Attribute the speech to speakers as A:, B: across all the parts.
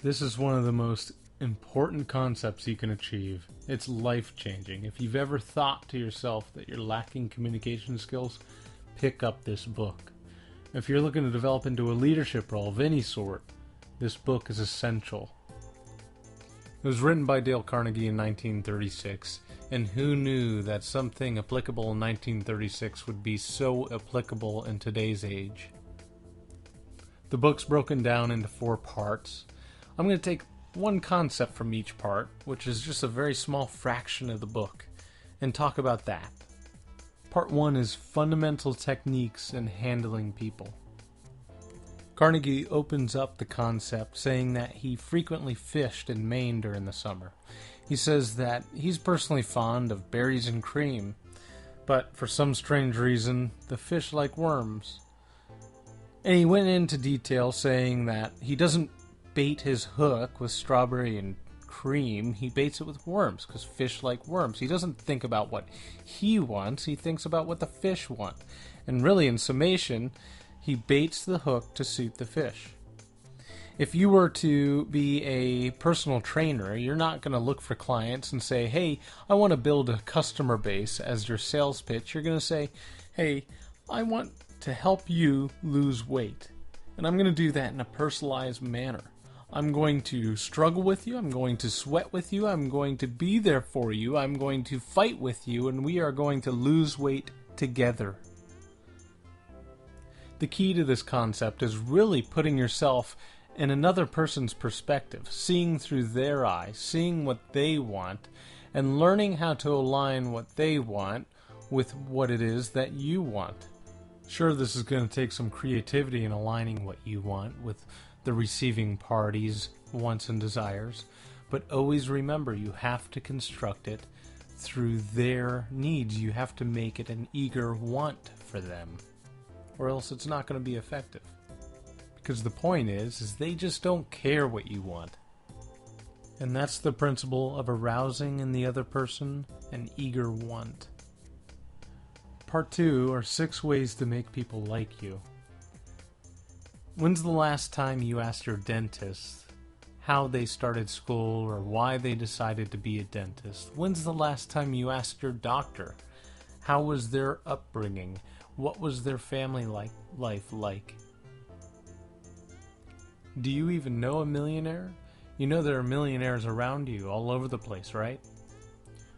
A: This is one of the most important concepts you can achieve. It's life-changing. If you've ever thought to yourself that you're lacking communication skills, pick up this book. If you're looking to develop into a leadership role of any sort, this book is essential. It was written by Dale Carnegie in 1936, and who knew that something applicable in 1936 would be so applicable in today's age? The book's broken down into 4 parts. I'm going to take one concept from each part, which is just a very small fraction of the book, and talk about that. Part 1 is fundamental techniques in handling people. Carnegie opens up the concept saying that he frequently fished in Maine during the summer. He says that he's personally fond of berries and cream, but for some strange reason, the fish like worms. And he went into detail saying that he doesn't bait his hook with strawberry and cream, he baits it with worms, because fish like worms. He doesn't think about what he wants, he thinks about what the fish want. And really, in summation, he baits the hook to suit the fish. If you were to be a personal trainer, you're not going to look for clients and say, hey, I want to build a customer base as your sales pitch. You're going to say, hey, I want to help you lose weight. And I'm going to do that in a personalized manner. I'm going to struggle with you, I'm going to sweat with you, I'm going to be there for you, I'm going to fight with you, and we are going to lose weight together. The key to this concept is really putting yourself in another person's perspective, seeing through their eyes, seeing what they want, and learning how to align what they want with what it is that you want. Sure, this is going to take some creativity in aligning what you want with the receiving party's wants and desires, but always remember you have to construct it through their needs. You have to make it an eager want for them, or else it's not going to be effective. Because the point is they just don't care what you want. And that's the principle of arousing in the other person an eager want. Part 2 are 6 ways to make people like you. When's the last time you asked your dentist how they started school or why they decided to be a dentist? When's the last time you asked your doctor how was their upbringing? What was their family life like? Do you even know a millionaire? You know there are millionaires around you all over the place, right?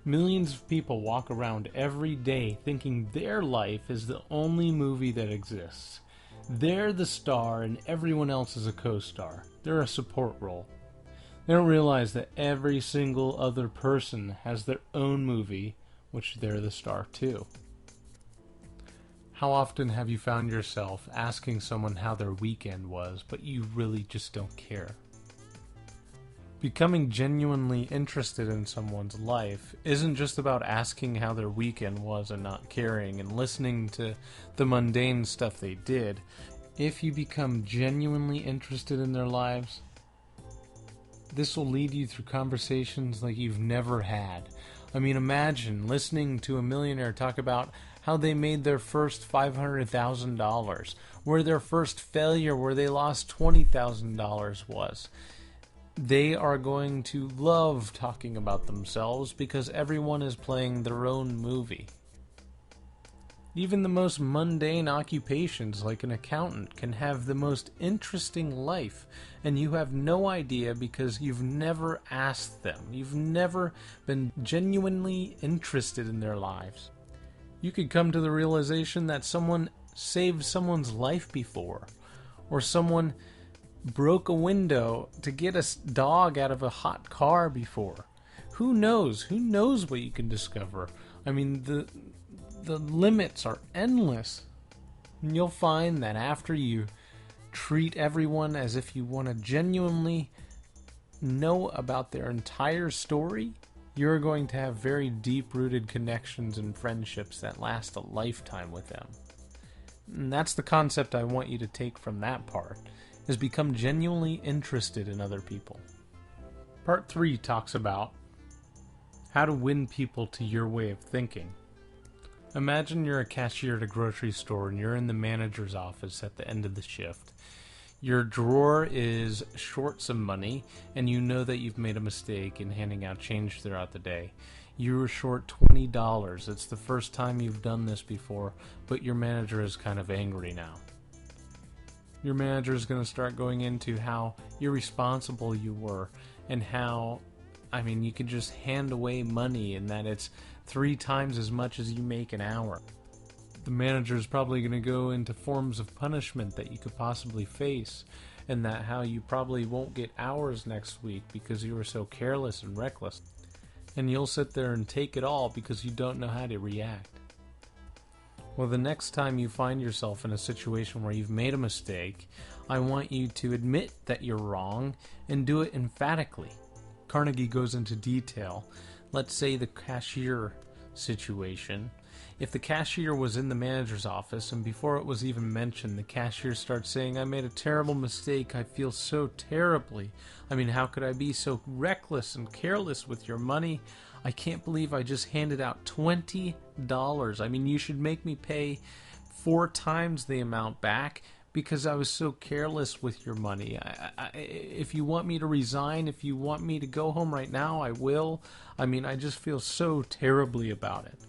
A: Millions of people walk around every day thinking their life is the only movie that exists. They're the star and everyone else is a co-star. They're a support role. They don't realize that every single other person has their own movie, which they're the star too. How often have you found yourself asking someone how their weekend was, but you really just don't care? Becoming genuinely interested in someone's life isn't just about asking how their weekend was and not caring and listening to the mundane stuff they did. If you become genuinely interested in their lives, this will lead you through conversations like you've never had. I mean, imagine listening to a millionaire talk about how they made their first $500,000, where their first failure where they lost $20,000 was. They are going to love talking about themselves because everyone is playing their own movie. Even the most mundane occupations like an accountant can have the most interesting life, and you have no idea because you've never asked them. You've never been genuinely interested in their lives. You could come to the realization that someone saved someone's life before, or someone broke a window to get a dog out of a hot car before. Who knows? Who knows what you can discover? I mean, the limits are endless. And you'll find that after you treat everyone as if you want to genuinely know about their entire story, you're going to have very deep-rooted connections and friendships that last a lifetime with them. And that's the concept I want you to take from that part, is become genuinely interested in other people. Part 3 talks about how to win people to your way of thinking. Imagine you're a cashier at a grocery store and you're in the manager's office at the end of the shift. Your drawer is short some money, and you know that you've made a mistake in handing out change throughout the day. You were short $20. It's the first time you've done this before, but your manager is kind of angry now. Your manager is going to start going into how irresponsible you were, and how, you could just hand away money, and that it's 3 times as much as you make an hour. The manager is probably going to go into forms of punishment that you could possibly face, and that how you probably won't get hours next week because you were so careless and reckless. And you'll sit there and take it all because you don't know how to react. Well, the next time you find yourself in a situation where you've made a mistake, I want you to admit that you're wrong and do it emphatically. Carnegie goes into detail. Let's say the cashier situation. If the cashier was in the manager's office, and before it was even mentioned, the cashier starts saying, "I made a terrible mistake, I feel so terribly. How could I be so reckless and careless with your money? I can't believe I just handed out $20. You should make me pay 4 times the amount back because I was so careless with your money. If you want me to resign, if you want me to go home right now, I will. I just feel so terribly about it."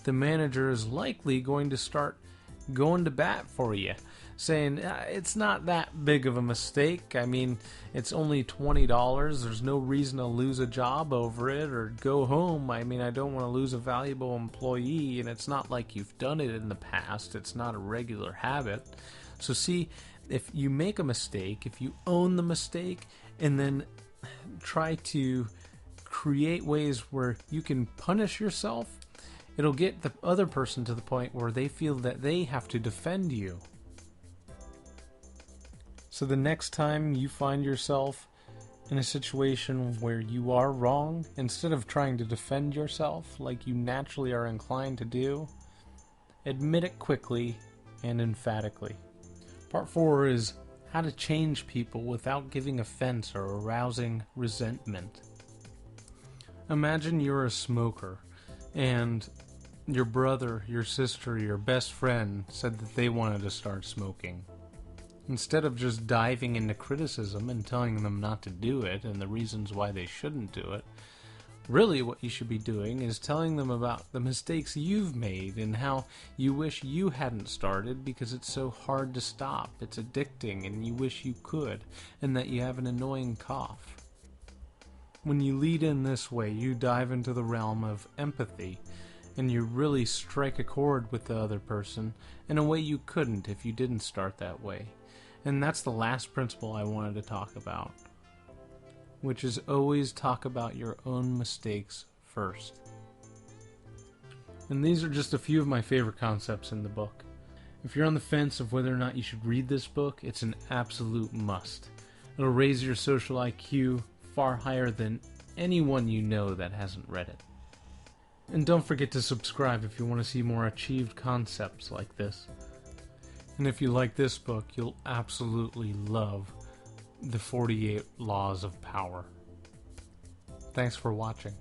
A: The manager is likely going to start going to bat for you, saying, "It's not that big of a mistake. It's only $20. There's no reason to lose a job over it or go home. I don't want to lose a valuable employee, and it's not like you've done it in the past. It's not a regular habit." So see, if you make a mistake, if you own the mistake, and then try to create ways where you can punish yourself, it'll get the other person to the point where they feel that they have to defend you. So the next time you find yourself in a situation where you are wrong, instead of trying to defend yourself like you naturally are inclined to do, admit it quickly and emphatically. Part 4 is how to change people without giving offense or arousing resentment. Imagine you're a smoker, and your brother, your sister, your best friend said that they wanted to start smoking. Instead of just diving into criticism and telling them not to do it and the reasons why they shouldn't do it, really what you should be doing is telling them about the mistakes you've made and how you wish you hadn't started because it's so hard to stop, it's addicting, and you wish you could, and that you have an annoying cough. When you lead in this way, you dive into the realm of empathy, and you really strike a chord with the other person in a way you couldn't if you didn't start that way. And that's the last principle I wanted to talk about, which is always talk about your own mistakes first. And these are just a few of my favorite concepts in the book. If you're on the fence of whether or not you should read this book, it's an absolute must. It'll raise your social IQ far higher than anyone you know that hasn't read it. And don't forget to subscribe if you want to see more achieved concepts like this. And if you like this book, you'll absolutely love the 48 Laws of Power. Thanks for watching.